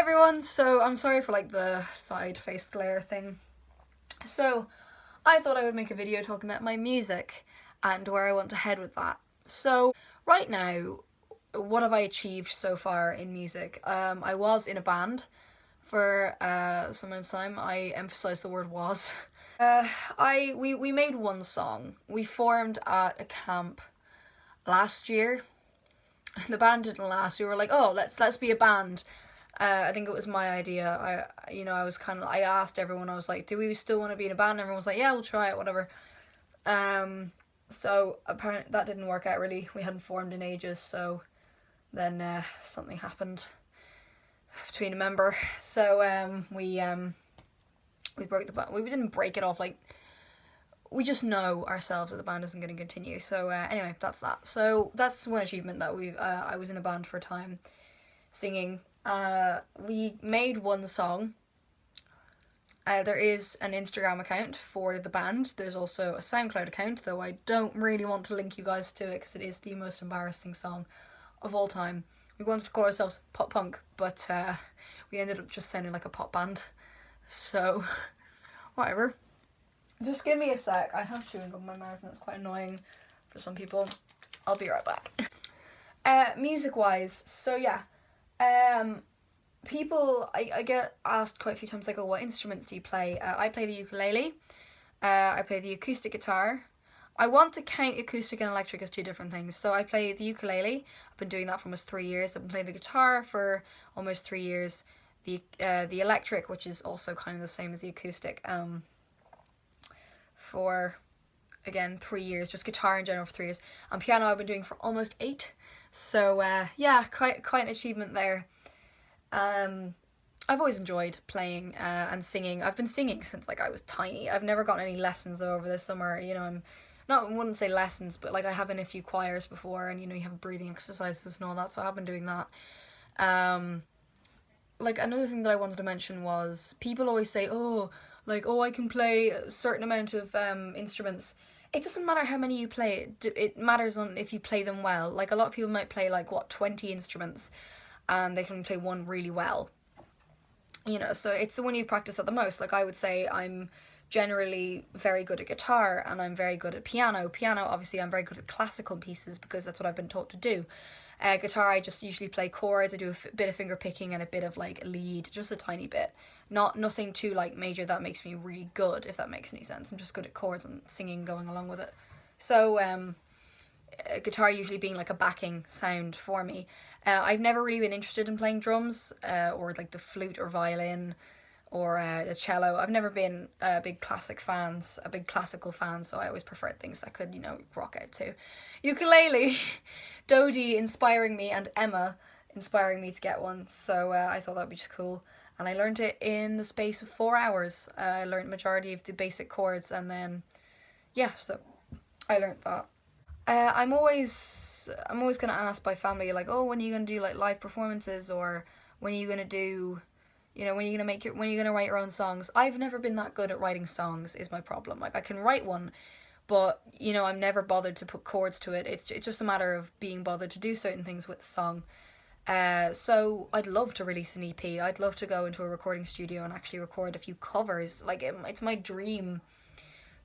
everyone, so I'm sorry for like the side face glare thing. So I thought I would make a video talking about my music and where I want to head with that. So right now, what have I achieved so far in music? I was in a band for some amount of time. I emphasize the word was. We made one song. We formed at a camp last year. The band didn't last. We were like, oh, let's be a band. I think it was my idea. I asked everyone. I was like, do we still want to be in a band? And everyone was like, yeah, we'll try it, whatever. So apparently that didn't work out really. We hadn't formed in ages. So then something happened between a member. So we broke the band. We didn't break it off. Like, we just know ourselves that the band isn't going to continue. So anyway, that's that. So that's one achievement that I was in a band for a time, singing. We made one song. There is an Instagram account for the band. There's also a SoundCloud account, though I don't really want to link you guys to it because it is the most embarrassing song of all time. We wanted to call ourselves pop punk, but we ended up just sounding like a pop band. So, whatever. Just give me a sec. I have chewing gum in my mouth and it's quite annoying for some people. I'll be right back. Music-wise, so yeah. People, I get asked quite a few times, like, oh, what instruments do you play? I play the ukulele. I play the acoustic guitar. I want to count acoustic and electric as two different things. So I play the ukulele. I've been doing that for almost 3 years. I've been playing the guitar for almost 3 years. The electric, which is also kind of the same as the acoustic, for, again, 3 years. Just guitar in general for 3 years. And piano I've been doing for almost 8. So yeah, quite an achievement there. I've always enjoyed playing and singing. I've been singing since like I was tiny. I've never gotten any lessons though over the summer. I wouldn't say lessons, but like I have been in a few choirs before, and you have breathing exercises and all that. So I have been doing that. Like another thing that I wanted to mention was people always say, oh, I can play a certain amount of instruments. It doesn't matter how many you play. It matters on if you play them well. Like a lot of people might play 20 instruments, and they can play one really well. So it's the one you practice at the most. Like I would say I'm generally very good at guitar and I'm very good at piano. Piano, obviously, I'm very good at classical pieces because that's what I've been taught to do. Guitar, I just usually play chords. I do a bit of finger picking and a bit of lead, just a tiny bit. Nothing too major that makes me really good, if that makes any sense. I'm just good at chords and singing going along with it. So guitar usually being a backing sound for me. I've never really been interested in playing drums or the flute or violin or the cello. I've never been a big classical fan, so I always preferred things that could, rock out to. Ukulele, Dodie inspiring me and Emma inspiring me to get one, so I thought that would be just cool. And I learned it in the space of 4 hours. I learned majority of the basic chords, and then, yeah, so I learned that. I'm always gonna ask by family oh, when are you gonna do live performances, or when are you gonna do, when are you gonna write your own songs? I've never been that good at writing songs is my problem. I can write one, but I'm never bothered to put chords to it. It's just a matter of being bothered to do certain things with the song. So I'd love to release an EP. I'd love to go into a recording studio and actually record a few covers. It's my dream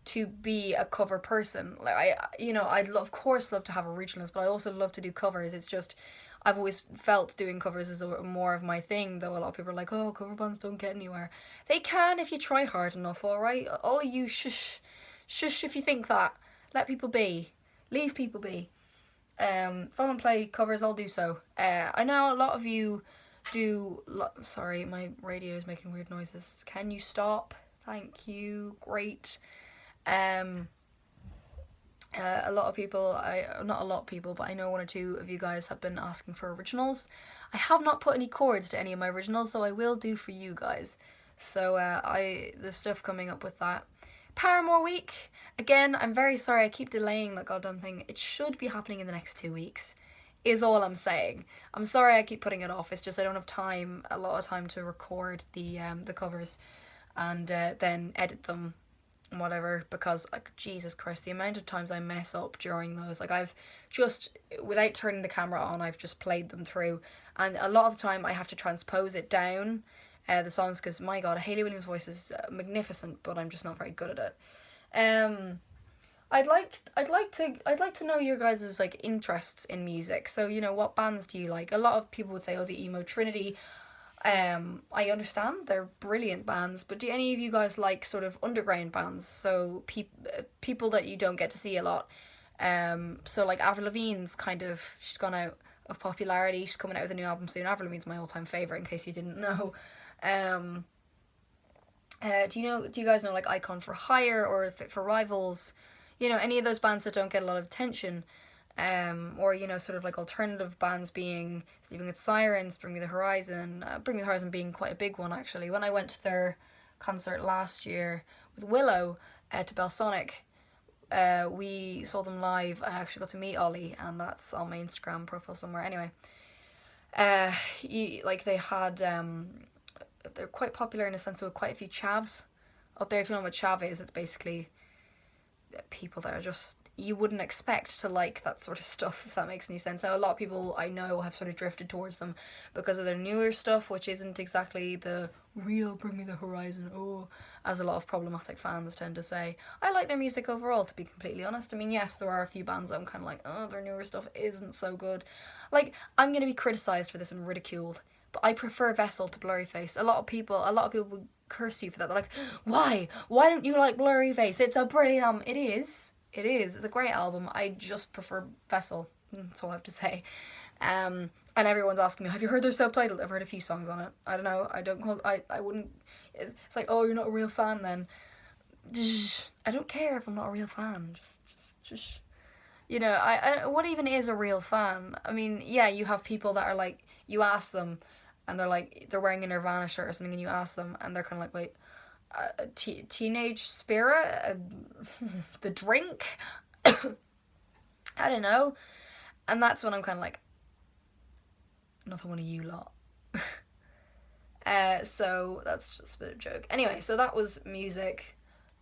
to be a cover person. I'd of course love to have originals, but I also love to do covers. It's just I've always felt doing covers is more of my thing, though a lot of people are like, oh, cover bands don't get anywhere. They can if you try hard enough, alright? All of you shush if you think that. Let people be. Leave people be. If I want to play covers, I'll do so. I know a lot of you do... Sorry, my radio is making weird noises. Can you stop? Thank you. Great. A lot of people, not a lot of people, but I know 1 or 2 of you guys have been asking for originals. I have not put any chords to any of my originals, so I will do for you guys. So there's stuff coming up with that. Paramore Week, again, I'm very sorry I keep delaying that goddamn thing. It should be happening in the next 2 weeks, is all I'm saying. I'm sorry I keep putting it off. It's just I don't have a lot of time to record the covers and then edit them whatever, because like Jesus Christ, the amount of times I mess up during those, like I've just, without turning the camera on, I've just played them through, and a lot of the time I have to transpose it down, the songs, because my God, Hayley Williams' voice is magnificent, but I'm just not very good at it. I'd like to know your guys' like interests in music. So, you know, what bands do you like? A lot of people would say, oh, the Emo Trinity. I understand they're brilliant bands, but do any of you guys like sort of underground bands? So people that you don't get to see a lot. So like Avril Lavigne's kind of, she's gone out of popularity. She's coming out with a new album soon. Avril Lavigne's my all-time favorite, in case you didn't know. Do you guys know like Icon for Hire or Fit for Rivals? You know, any of those bands that don't get a lot of attention. Or, you know, sort of like alternative bands being Sleeping with Sirens, Bring Me the Horizon. Bring Me the Horizon being quite a big one, actually. When I went to their concert last year with Willow to Belsonic, we saw them live. I actually got to meet Ollie, and that's on my Instagram profile somewhere. Anyway, they had, they're quite popular in a sense with quite a few chavs up there. If you know what chav is, it's basically people that are just, you wouldn't expect to like that sort of stuff, if that makes any sense. Now, a lot of people I know have sort of drifted towards them because of their newer stuff, which isn't exactly the real Bring Me the Horizon, as a lot of problematic fans tend to say. I like their music overall, to be completely honest. I mean, yes, there are a few bands that I'm kind of like, oh, their newer stuff isn't so good. Like, I'm going to be criticised for this and ridiculed, but I prefer Vessel to Blurryface. A lot of people would curse you for that. They're like, why? Why don't you like Blurryface? It's a brilliant album. It is. It's a great album. I just prefer Vessel. That's all I have to say. And everyone's asking me, have you heard their self-titled? I've heard a few songs on it. I don't know. I wouldn't. It's like, oh, you're not a real fan then. I don't care if I'm not a real fan. Just. You know, what even is a real fan? I mean, yeah, you have people that are like, you ask them, and they're like, they're wearing a Nirvana shirt or something, and you ask them, and they're kind of like, wait, Teenage Spirit, the drink, I don't know, and that's when I'm kind of like, another one of you lot. So that's just a bit of a joke. Anyway, so that was music.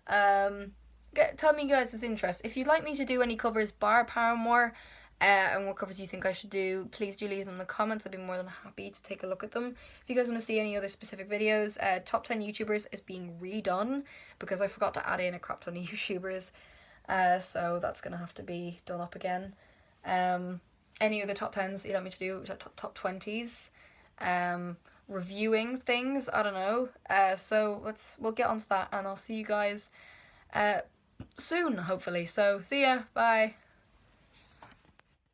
Tell me guys' interest. If you'd like me to do any covers bar Paramore, and what covers you think I should do, please do leave them in the comments. I'd be more than happy to take a look at them. If you guys want to see any other specific videos, top 10 YouTubers is being redone because I forgot to add in a crap ton of YouTubers, so that's gonna have to be done up again. Any other top 10s you'd like me to do, top 20s, reviewing things, I don't know. So we'll get onto that, and I'll see you guys soon, hopefully. So see ya, bye.